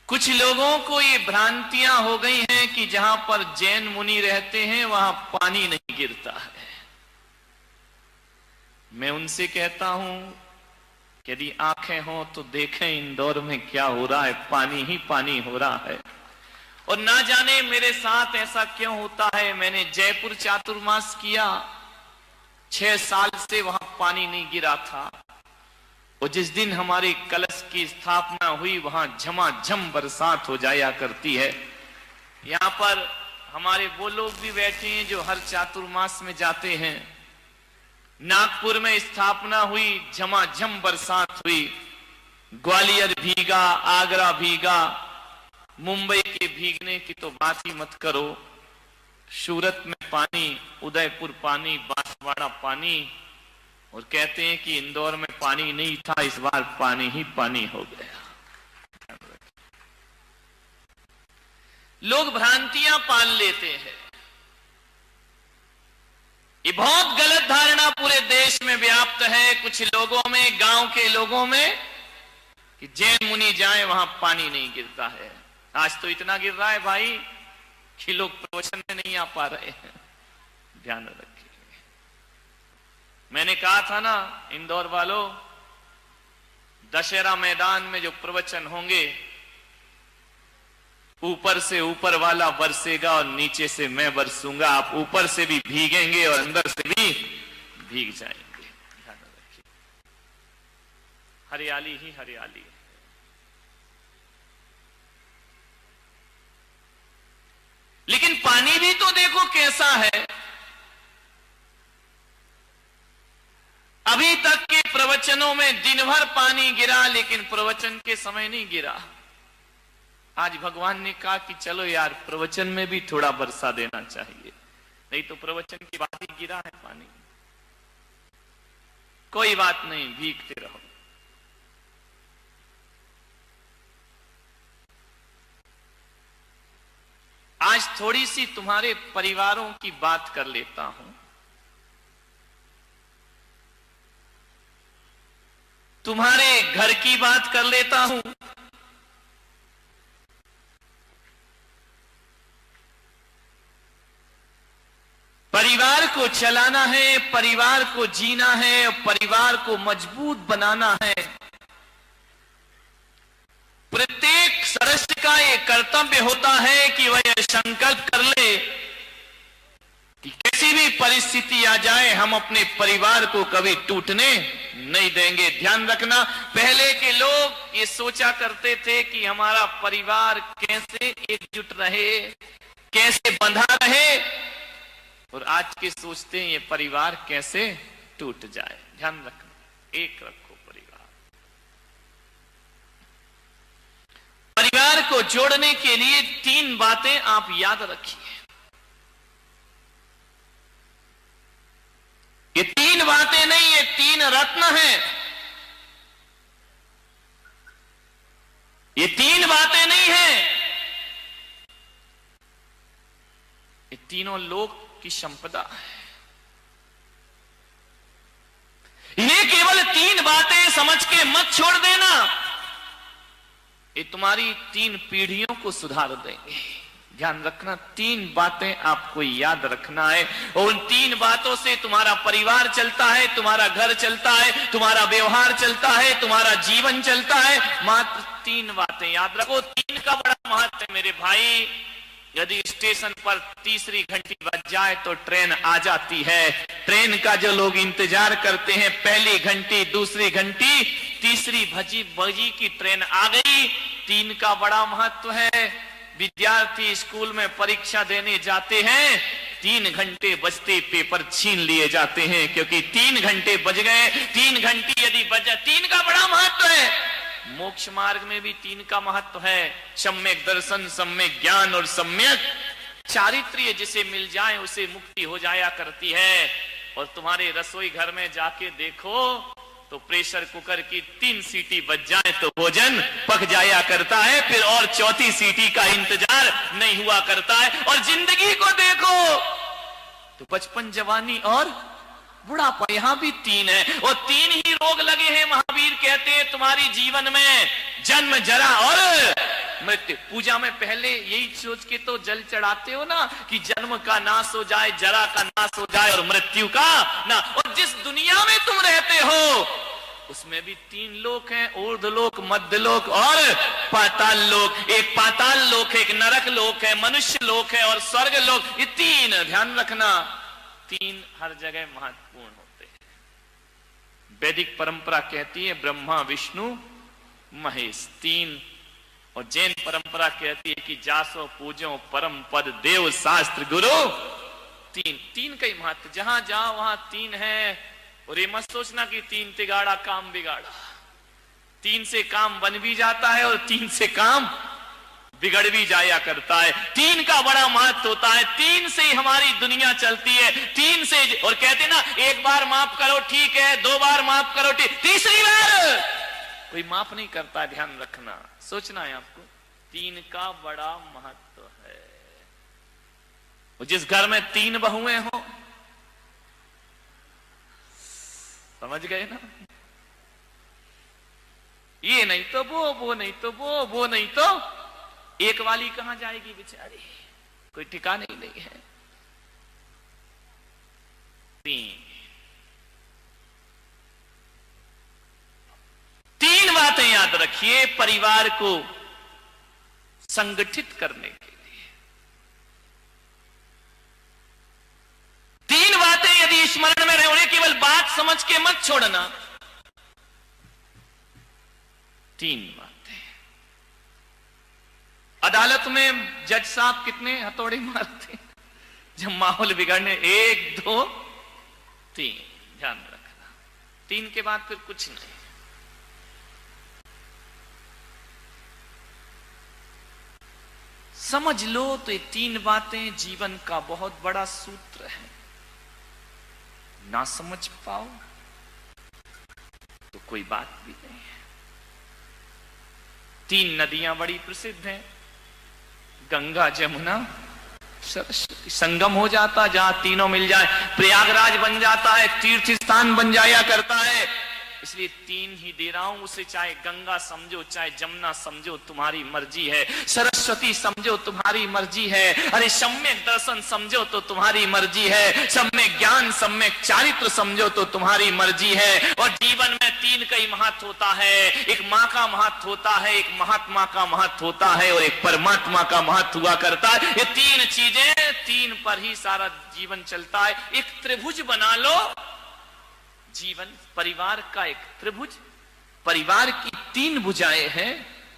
कुछ लोगों को ये भ्रांतियां हो गई हैं कि जहां पर जैन मुनि रहते हैं वहां पानी नहीं गिरता है। मैं उनसे कहता हूं, यदि आंखें हो तो देखें इंदौर में क्या हो रहा है, पानी ही पानी हो रहा है। और ना जाने मेरे साथ ऐसा क्यों होता है। मैंने जयपुर चातुर्मास किया, 6 साल से वहां पानी नहीं गिरा था। और जिस दिन हमारे कलश की स्थापना हुई वहां झमाझम बरसात हो जाया करती है। यहां पर हमारे वो लोग भी बैठे हैं जो हर चातुर्मास में जाते हैं। नागपुर में स्थापना हुई, झमाझम बरसात हुई, ग्वालियर भीगा, आगरा भीगा, मुंबई के भीगने की तो बात ही मत करो। सूरत में पानी, उदयपुर पानी, बांसवाड़ा पानी। और कहते हैं कि इंदौर में पानी नहीं था, इस बार पानी ही पानी हो गया। लोग भ्रांतियां पाल लेते हैं। ये बहुत गलत धारणा पूरे देश में व्याप्त है, कुछ लोगों में, गांव के लोगों में, कि जैन मुनि जाए वहां पानी नहीं गिरता है। आज तो इतना गिर रहा है भाई कि लोग प्रवचन में नहीं आ पा रहे हैं। ध्यान रखिए। मैंने कहा था ना इंदौर वालों, दशहरा मैदान में जो प्रवचन होंगे, ऊपर से ऊपर वाला बरसेगा और नीचे से मैं बरसूंगा। आप ऊपर से भी भीगेंगे और अंदर से भी भीग जाएंगे। ध्यान रखिए, हरियाली ही हरियाली है। लेकिन पानी भी तो देखो कैसा है। अभी तक के प्रवचनों में दिन भर पानी गिरा, लेकिन प्रवचन के समय नहीं गिरा। आज भगवान ने कहा कि चलो यार, प्रवचन में भी थोड़ा बरसा देना चाहिए, नहीं तो प्रवचन की बात ही गिरा है पानी। कोई बात नहीं, भीगते रहो। आज थोड़ी सी तुम्हारे परिवारों की बात कर लेता हूं। तुम्हारे घर की बात कर लेता हूं। परिवार को चलाना है, परिवार को जीना है, परिवार को मजबूत बनाना है। प्रत्येक सदस्य का यह कर्तव्य होता है कि वह यह संकल्प कर ले कि किसी भी परिस्थिति आ जाए, हम अपने परिवार को कभी टूटने नहीं देंगे। ध्यान रखना, पहले के लोग ये सोचा करते थे कि हमारा परिवार कैसे एकजुट रहे, कैसे बंधा रहे, और आज के सोचते हैं ये परिवार कैसे टूट जाए। ध्यान रखना, एक रखो परिवार। परिवार को जोड़ने के लिए 3 बातें आप याद रखिए। ये 3 बातें नहीं, ये 3 रत्न हैं। ये 3 बातें नहीं हैं, ये तीनों लोग की संपदा है। ये केवल 3 बातें समझ के मत छोड़ देना, ये तुम्हारी 3 पीढ़ियों को सुधार देंगे। ध्यान रखना, 3 बातें आपको याद रखना है, और उन 3 बातों से तुम्हारा परिवार चलता है, तुम्हारा घर चलता है, तुम्हारा व्यवहार चलता है, तुम्हारा जीवन चलता है। मात्र 3 बातें याद रखो। 3 का बड़ा महत्व है मेरे भाई। यदि स्टेशन पर तीसरी घंटी बज जाए तो ट्रेन आ जाती है। ट्रेन का जो लोग इंतजार करते हैं, पहली घंटी, दूसरी घंटी, तीसरी बजी की ट्रेन आ गई। 3 का बड़ा महत्व है। विद्यार्थी स्कूल में परीक्षा देने जाते हैं, 3 घंटे बजते पेपर छीन लिए जाते हैं, क्योंकि 3 घंटे बज गए। 3 घंटी यदि बज जाए, 3 का बड़ा महत्व है। मोक्ष मार्ग में भी 3 का महत्व है। सम्यक दर्शन, सम्यक ज्ञान और सम्यक चारित्र्य जिसे मिल जाए उसे मुक्ति हो जाया करती है। और तुम्हारे रसोई घर में जाके देखो तो प्रेशर कुकर की 3 सीटी बज जाए तो भोजन पक जाया करता है, फिर और 4थी सीटी का इंतजार नहीं हुआ करता है। और जिंदगी को देखो तो बचपन, जवानी और बुढ़ापा, यहां भी 3 है। और 3 ही रोग लगे हैं। महावीर कहते हैं तुम्हारी जीवन में जन्म, जरा और मृत्यु। पूजा में पहले यही सोच के तो जल चढ़ाते हो ना कि जन्म का नाश हो जाए, जरा का नाश हो जाए और मृत्यु का ना। और जिस दुनिया में तुम रहते हो उसमें भी 3 लोक हैं, ऊर्ध्वलोक, मध्यलोक और पाताल लोक। एक पाताल लोक है, एक नरक लोक है, मनुष्य लोक है और स्वर्ग लोक। ये 3 ध्यान रखना, 3 हर जगह महत्वपूर्ण होते हैं। वैदिक परंपरा कहती है ब्रह्मा विष्णु महेश 3, और जैन परंपरा कहती है कि जासो पूजो परम पद देव शास्त्र गुरु 3 का ही महत्व। जहां जाओ वहां 3 है। और ये मत सोचना कि 3 तिगाड़ा काम बिगाड़ा। 3 से काम बन भी जाता है और 3 से काम बिगड़ भी जाया करता है। 3 का बड़ा महत्व होता है। 3 से ही हमारी दुनिया चलती है। 3 से, और कहते ना 1 बार माफ करो ठीक है, 2 बार माफ करो ठीक, तीसरी बार कोई माफ नहीं करता। ध्यान रखना, सोचना है आपको, 3 का बड़ा महत्व है। और जिस घर में 3 बहुएं हो, समझ गए ना, ये नहीं तो वो नहीं तो वो नहीं तो एक वाली कहां जाएगी बेचारी, कोई ठिकाने ही नहीं है। 3 बातें याद रखिए परिवार को संगठित करने के लिए। 3 बातें यदि स्मरण में रहे, उन्हें केवल बात समझ के मत छोड़ना। 3 बातें। अदालत में जज साहब कितने हथौड़े मारते जब माहौल बिगड़ने, 1 2 3, ध्यान रखना। 3 के बाद फिर कुछ नहीं। समझ लो तो ये 3 बातें जीवन का बहुत बड़ा सूत्र है। ना समझ पाओ तो कोई बात भी नहीं है। 3 नदियां बड़ी प्रसिद्ध हैं, गंगा जमुना सरस्वती। संगम हो जाता जहां तीनों मिल जाए, प्रयागराज बन जाता है, तीर्थ स्थान बन जाया करता है। इसलिए 3 ही दे रहा हूं, उसे चाहे गंगा समझो चाहे जमुना समझो तुम्हारी मर्जी है, सरस्वती समझो तुम्हारी मर्जी है, अरे सम्यक दर्शन समझो तो तुम्हारी मर्जी है, सम्यक ज्ञान सम्यक चारित्र समझो तो तुम्हारी मर्जी है। और जीवन में 3 का ही महत्व होता है। एक माँ का महत्व होता है, एक महात्मा का महत्व होता है और एक परमात्मा का महत्व हुआ करता है। ये 3 चीजें, 3 पर ही सारा जीवन चलता है। एक त्रिभुज बना लो जीवन, परिवार का एक त्रिभुज। परिवार की 3 भुजाएं हैं,